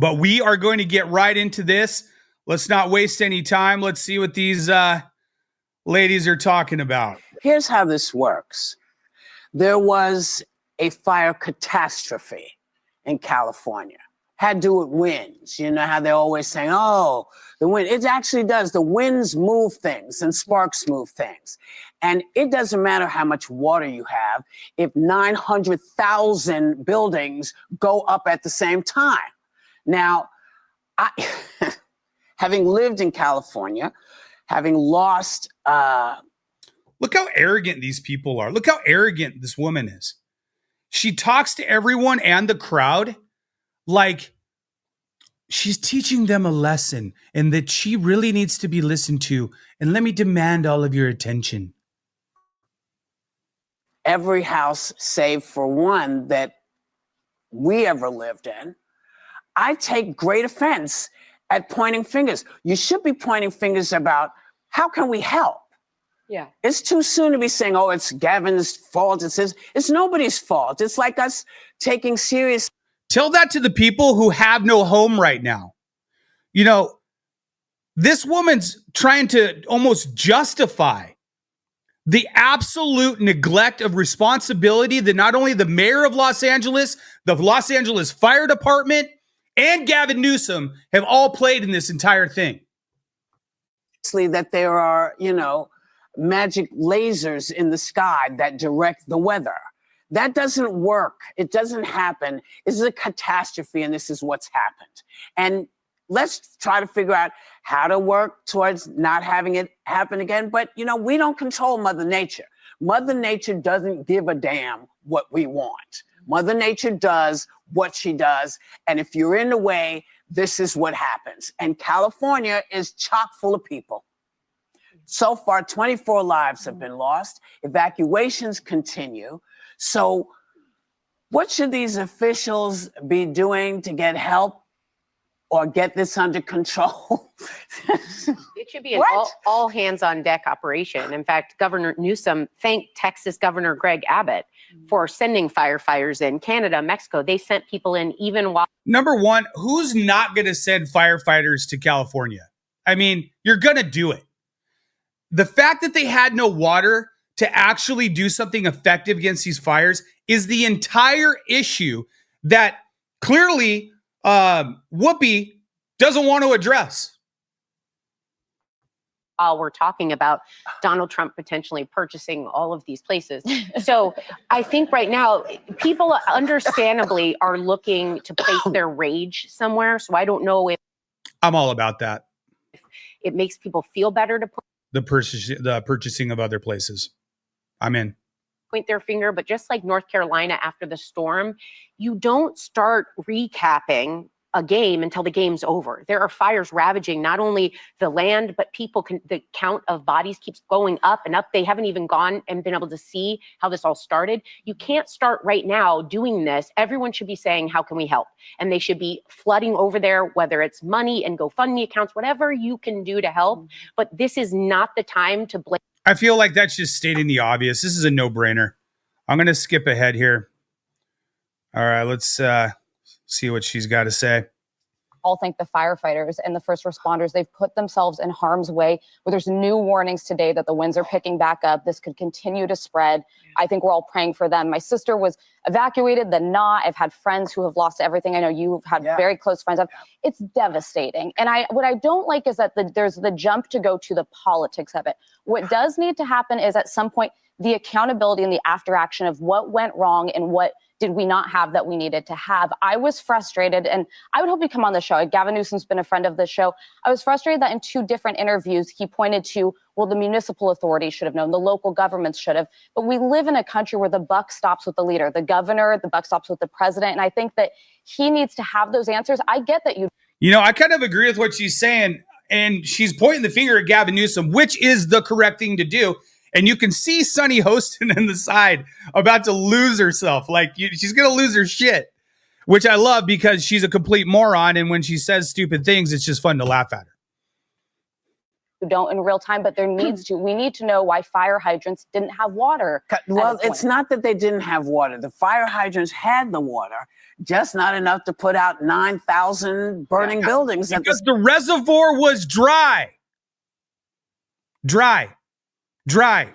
But we are going to get right into this. Let's not waste any time. Let's see what these ladies are talking about. Here's how this works. There was a fire catastrophe in California. Had to do with winds. You know how they're always saying, oh, the wind. It actually does. The winds move things and sparks move things. And it doesn't matter how much water you have if 900,000 buildings go up at the same time. Now, having lived in California, having lost... Look how arrogant these people are. Look how arrogant this woman is. She talks to everyone and the crowd like she's teaching them a lesson and that she really needs to be listened to. And let me demand all of your attention. Every house, save for one that we ever lived in, I take great offense at pointing fingers. You should be pointing fingers about how can we help? Yeah. It's too soon to be saying, oh, it's Gavin's fault. It's nobody's fault. It's like us taking serious. Tell that to the people who have no home right now. You know, this woman's trying to almost justify the absolute neglect of responsibility that not only the mayor of Los Angeles, the Los Angeles Fire Department, and Gavin Newsom have all played in this entire thing. That there are, magic lasers in the sky that direct the weather. That doesn't work. It doesn't happen. This is a catastrophe, and this is what's happened. And let's try to figure out how to work towards not having it happen again. But, we don't control Mother Nature. Mother Nature doesn't give a damn what we want. Mother Nature does what she does. And if you're in the way, this is what happens. And California is chock full of people. So far, 24 lives have been lost. Evacuations continue. So what should these officials be doing to get help or get this under control? It should be an all hands on deck operation. In fact, Governor Newsom thanked Texas Governor Greg Abbott for sending firefighters in. Canada, Mexico, they sent people in even while. Number one, who's not going to send firefighters to California? I mean, you're going to do it. The fact that they had no water to actually do something effective against these fires is the entire issue that clearly Whoopi doesn't want to address. We're talking about Donald Trump potentially purchasing all of these places. So I think right now people understandably are looking to place their rage somewhere. So I don't know if I'm all about that. It makes people feel better to put the purchasing of other places. I'm in. Point their finger, but just like North Carolina after the storm, you don't start recapping a game until the game's over. There are fires ravaging not only the land, but people the count of bodies keeps going up and up. They haven't even gone and been able to see how this all started. You can't start right now doing this. Everyone should be saying, how can we help? And they should be flooding over there, whether it's money and GoFundMe accounts, whatever you can do to help. But this is not the time to blame. I feel like that's just stating the obvious. This is a no-brainer. I'm going to skip ahead here. All right, let's see what she's got to say. I'll thank the firefighters and the first responders. They've put themselves in harm's way. Where there's new warnings today that the winds are picking back up. This could continue to spread. I think we're all praying for them. My sister was evacuated, then not. I've had friends who have lost everything. I know you've had very close friends. It's devastating. And what I don't like is that there's the jump to go to the politics of it. What does need to happen is at some point, the accountability and the after action of what went wrong and what did we not have that we needed to have. I was frustrated, and I would hope you come on the show. Gavin Newsom's been a friend of the show. I was frustrated that in 2 different interviews, he pointed to, well, the municipal authorities should have known, the local governments should have. But we live in a country where the buck stops with the leader, the governor, the buck stops with the president. And I think that he needs to have those answers. I get that I kind of agree with what she's saying. And she's pointing the finger at Gavin Newsom, which is the correct thing to do. And you can see Sunny Hostin on the side about to lose herself. Like, she's going to lose her shit, which I love because she's a complete moron. And when she says stupid things, it's just fun to laugh at her. who don't in real time, but there needs to. We need to know why fire hydrants didn't have water. Well, it's not that they didn't have water. The fire hydrants had the water. just not enough to put out 9,000 burning buildings. Because the reservoir was dry. Dry.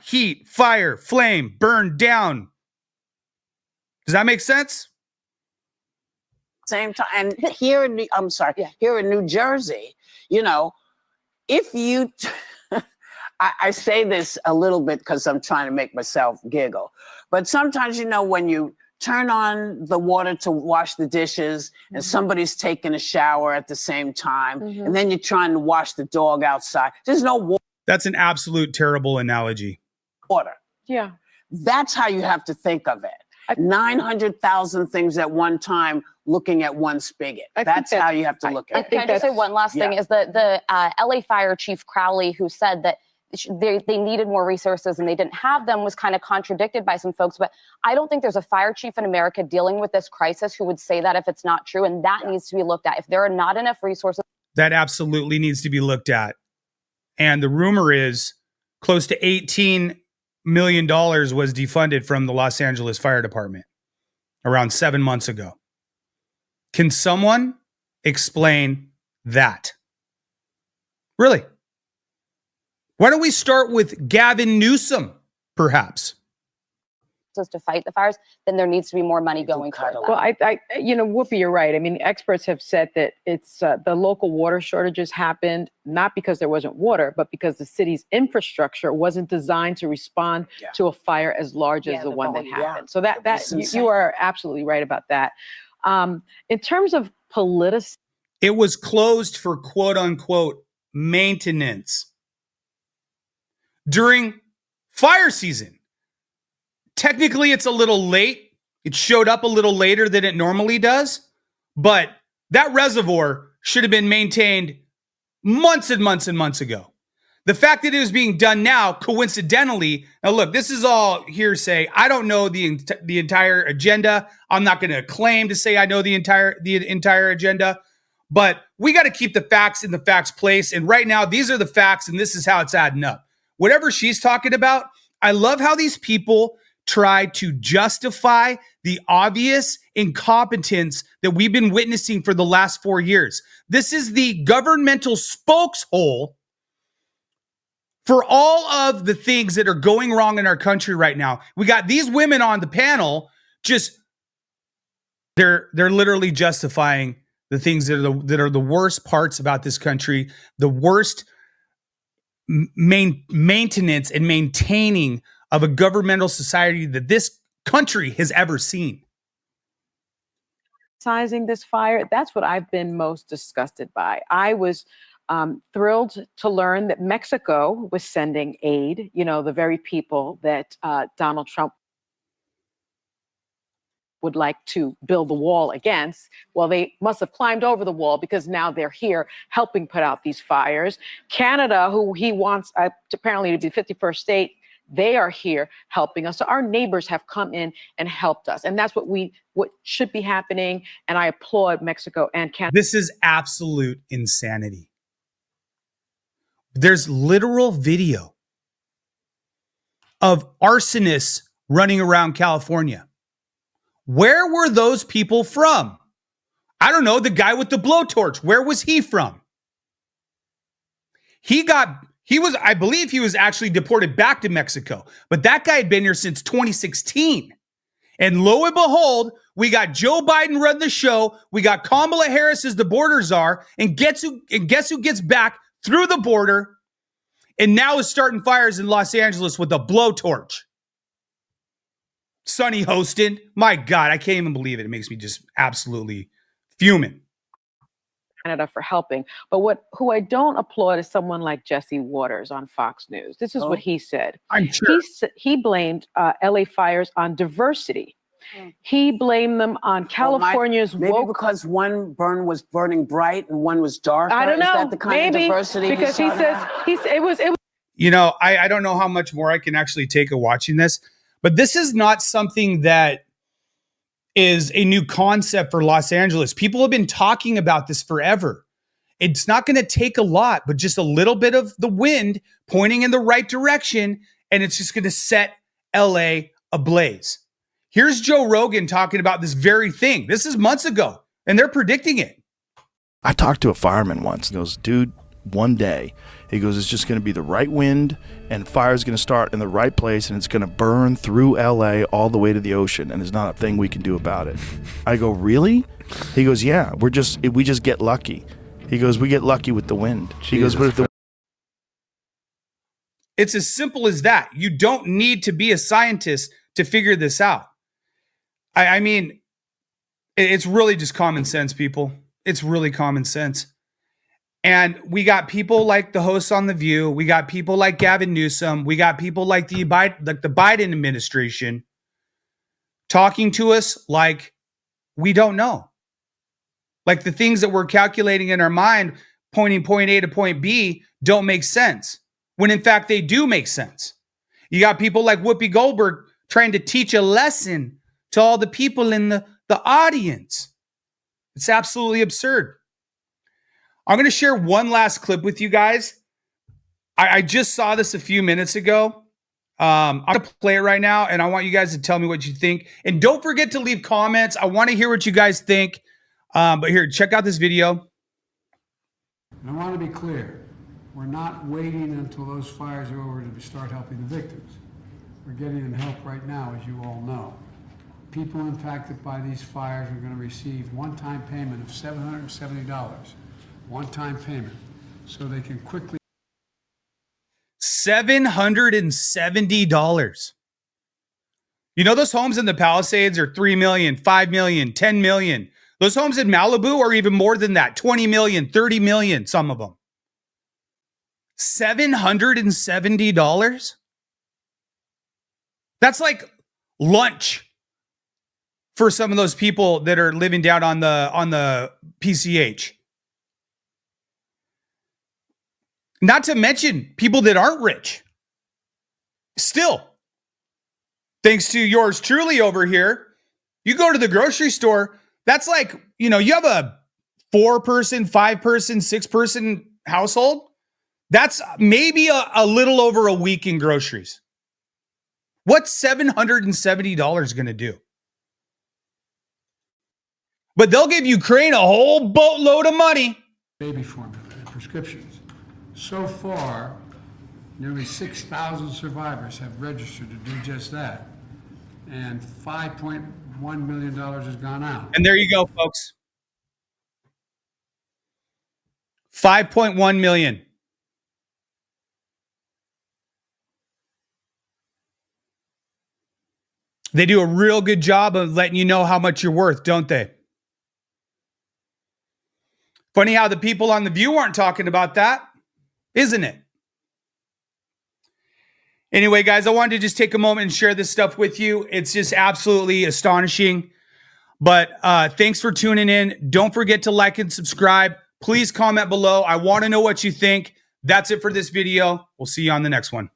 Heat, fire, flame, burn down. Does that make sense? Same time. And here in here in New Jersey, you know, if you, I say this a little bit because I'm trying to make myself giggle, but sometimes, you know, when you turn on the water to wash the dishes and somebody's taking a shower at the same time, and then you're trying to wash the dog outside, there's no water. That's an absolute terrible analogy. Yeah. That's how you have to think of it. 900,000 things at one time looking at one spigot. That's how you have to look at it. Can I just say one last thing? Is the LA Fire Chief Crowley, who said that they needed more resources and they didn't have them, was kind of contradicted by some folks. But I don't think there's a fire chief in America dealing with this crisis who would say that if it's not true. And that needs to be looked at. If there are not enough resources. That absolutely needs to be looked at. And the rumor is close to $18 million was defunded from the Los Angeles Fire Department around 7 months ago. Can someone explain that? Really? Why don't we start with Gavin Newsom, perhaps? To fight the fires, then there needs to be more money going toward that. Well, Whoopi, you're right. I mean, experts have said that it's the local water shortages happened not because there wasn't water, but because the city's infrastructure wasn't designed to respond to a fire as large as the one that happened. So you are absolutely right about that. In terms of politicizing, it was closed for quote unquote maintenance during fire season. Technically, it's a little late. It showed up a little later than it normally does, but that reservoir should have been maintained months and months and months ago. The fact that it was being done now, coincidentally, now look, this is all hearsay. I don't know the entire agenda. I'm not going to claim to say I know the entire agenda, but we got to keep the facts in the facts place. And right now, these are the facts, and this is how it's adding up. Whatever she's talking about, I love how these people try to justify the obvious incompetence that we've been witnessing for the last 4 years. This is the governmental spokeshole for all of the things that are going wrong in our country right now. We got these women on the panel, just they're literally justifying the things that are the worst parts about this country, the worst maintenance and maintaining of a governmental society that this country has ever seen. sizing this fire, that's what I've been most disgusted by. I was thrilled to learn that Mexico was sending aid, the very people that Donald Trump would like to build the wall against. Well, they must have climbed over the wall because now they're here helping put out these fires. Canada, who he wants apparently to be the 51st state, they are here helping us. So our neighbors have come in and helped us. And that's what should be happening. And I applaud Mexico and Canada. This is absolute insanity. There's literal video of arsonists running around California. Where were those people from? I don't know. The guy with the blowtorch, where was he from? I believe he was actually deported back to Mexico, but that guy had been here since 2016. And lo and behold, we got Joe Biden run the show. We got Kamala Harris as the border czar. And guess who gets back through the border and now is starting fires in Los Angeles with a blowtorch? Sonny Hostin. My God, I can't even believe it. It makes me just absolutely fuming. Canada for helping. But who I don't applaud is someone like Jesse Waters on Fox News. This is what he said. I'm sure. He blamed LA fires on diversity. He blamed them on California's maybe because one burn was burning bright and one was dark. I don't know. Is that the kind of diversity? Because he says it was. I don't know how much more I can actually take of watching this, but this is not something that is a new concept for Los Angeles. People have been talking about this forever. It's not going to take a lot, but just a little bit of the wind pointing in the right direction, and it's just going to set LA ablaze. Here's Joe Rogan talking about this very thing. This is months ago, and they're predicting it. I talked to a fireman once, and he goes, dude, one day, he goes, it's just going to be the right wind, and fire's going to start in the right place, and it's going to burn through LA all the way to the ocean, and there's not a thing we can do about it. I go, really? He goes, yeah, we just get lucky. He goes, we get lucky with the wind. He goes, but if the It's as simple as that. You don't need to be a scientist to figure this out. I mean, it's really just common sense, people. It's really common sense. And we got people like the hosts on The View. We got people like Gavin Newsom. We got people like the Biden administration talking to us like we don't know. Like the things that we're calculating in our mind, pointing point A to point B, don't make sense. When in fact, they do make sense. You got people like Whoopi Goldberg trying to teach a lesson to all the people in the audience. It's absolutely absurd. I'm going to share one last clip with you guys. I just saw this a few minutes ago. I'm going to play it right now, and I want you guys to tell me what you think. And don't forget to leave comments. I want to hear what you guys think. But here, check out this video. And I want to be clear. We're not waiting until those fires are over to start helping the victims. We're getting them help right now, as you all know. People impacted by these fires are going to receive one-time payment of $770. One-time payment, so they can quickly. $770. You know, those homes in the Palisades are $3 million, $5 million, $10 million. Those homes in Malibu are even more than that, $20 million, $30 million, some of them. $770? That's like lunch for some of those people that are living down on the PCH. Not to mention people that aren't rich. Still, thanks to yours truly over here, you go to the grocery store, that's like, you know, you have a 4-person, 5-person, 6-person household. That's maybe a little over a week in groceries. What's $770 going to do? But they'll give Ukraine a whole boatload of money. Baby formula and prescriptions. So far, nearly 6,000 survivors have registered to do just that. And $5.1 million has gone out. And there you go, folks. 5.1 million. They do a real good job of letting you know how much you're worth, don't they? Funny how the people on The View aren't talking about that, isn't it? Anyway, guys, I wanted to just take a moment and share this stuff with you. It's just absolutely astonishing. But thanks for tuning in. Don't forget to like and subscribe. Please comment below. I want to know what you think. That's it for this video. We'll see you on the next one.